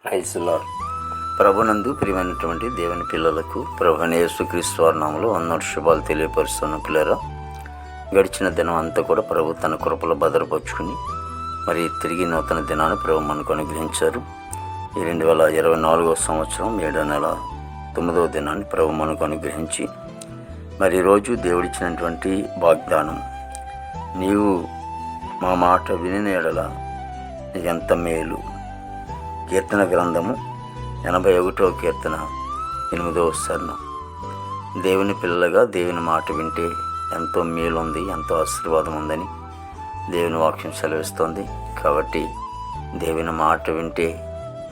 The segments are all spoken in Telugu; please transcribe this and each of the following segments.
Praise lord. ప్రభునందు ప్రియమైనటువంటి దేవుని పిల్లలకు ప్రభువైన యేసుక్రీస్తు వారి నామములో వందనాలు శుభాలు తెలియపరుస్తున్న పిల్లరా, గడిచిన దినం అంతా కూడా ప్రభు తన కృపలో భద్రపరుచుకుని మరి తిరిగి నూతన దినాన్ని ప్రభు మనకు అనుగ్రహించారు. ఈ 2024 సంవత్సరం 7వ నెల 9వ దినాన్ని ప్రభు మనకు అనుగ్రహించి మరి ఈరోజు దేవుడిచ్చినటువంటి వాగ్దానం, నీవు మా మాట వినిన ఎడల ఎంత మేలు. కీర్తన గ్రంథము 81వ కీర్తన 8వ చరణం. దేవుని పిల్లలుగా దేవుని మాట వింటే ఎంతో మేలు ఉంది, ఎంతో ఆశీర్వాదం ఉందని దేవుని వాక్యం సెలవిస్తుంది. కాబట్టి దేవుని మాట వింటే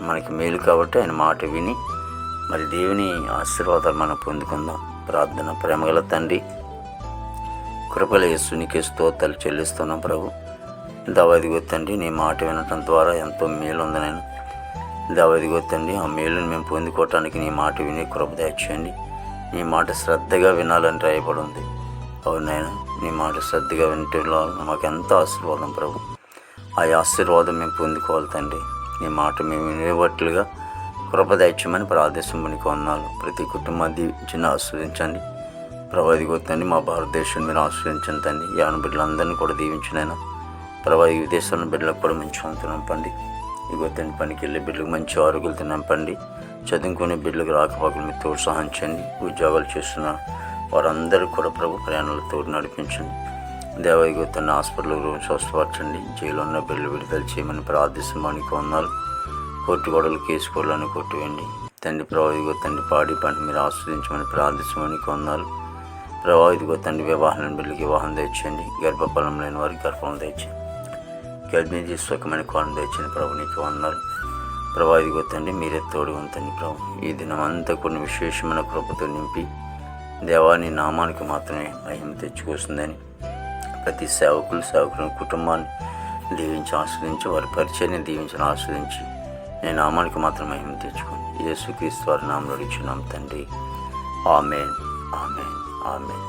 మనకి మేలు, కాబట్టి ఆయన మాట విని మరి దేవుని ఆశీర్వాదాలు మనం పొందుకుందాం. ప్రార్థన. ప్రేమగల తండ్రి, కృపల యేసునికి స్తోత్రాలు చెల్లిస్తున్నాం ప్రభు. దావదిగో తండ్రి, నీ మాట వినటం ద్వారా ఎంతో మేలు ఉంది నేను. దావదిగో తండ్రి, ఆ మేలుని మేము పొందుకోవటానికి నీ మాట విని కృప దయచేయండి. నీ మాట శ్రద్ధగా వినాలని రాయబడి ఉంది. అవునైనా నీ మాట శ్రద్ధగా వింటలో మాకు ఎంతో ఆశీర్వాదం ప్రభు. ఆ ఆశీర్వాదం మేము పొందుకోవాలి తండ్రి. నీ మాట మేము వినేవట్లుగా కృప దయచేయమని ప్రార్థించమని కొన్నాను. ప్రతి కుటుంబాన్ని దీవించి ఆస్వాదించండి ప్రభు. ఇదిగో తండ్రి, మా భారతదేశం మీరు ఆస్వాదించండి తండ్రి. యాన బిడ్డలందరినీ కూడా దీవించినైనా ప్రభు. ఈ విదేశాల బిడ్డలకు కూడా మంచి వంతు నింపండి. ఇగో తండ్రి, పనికి వెళ్ళే బిడ్డలకు మంచి ఆరోగ్యాలతో నింపండి. చదువుకునే బిడ్డలకు రాకపోకలు మీరు తోడు సహాయించండి. ఉద్యోగాలు చేస్తున్న వారందరూ కూడా ప్రభు ప్రయాణాలు తోడు నడిపించండి. దేవ ఇగో తండ్రి, హాస్పిటల్ రూమ్ స్వస్థపరచండి. జైలు ఉన్న బిడ్డలు విడుదల చేయమని ప్రార్థిస్తున్నామని కొన్నాళ్ళు. కోర్టు గొడవలు కేసు గొడవలను కొట్టివేయండి తండ్రి. ప్రభు ఇదిగో తండ్రి, పాడి పంట మీరు ఆస్వాదించమని ప్రార్థిస్తామని కొన్నాళ్ళు. ప్రభు ఇదిగో తండ్రి, వివాహం లేని బిడ్డలకి వివాహం తెచ్చండి. గర్భఫలం లేని వారికి గర్భం తెచ్చండి. గర్భిణీ సుఖమైన కోణం తెచ్చండి ప్రభు. నీకు వందనాలు ప్రభు. ఇదిగో తండ్రి, మీరే తోడు ఉంతండి ప్రభు. ఈ దినం అంతా కొన్ని విశేషమైన కృపతో నింపి దేవాని నామానికి మాత్రమే మహిమ తెచ్చుకొస్తుందని ప్రతి సేవకుల కుటుంబాన్ని దీవించి ఆస్వాదించి, వారి పరిచయాన్ని దీవించి ఆస్వాదించి నేను నామానికి మాత్రం మహిమ తెచ్చుకోండి. యేసుక్రీస్తు వారి నామములో అడుగుచున్నాం తండ్రి. ఆమేన్, ఆమేన్, ఆమేన్.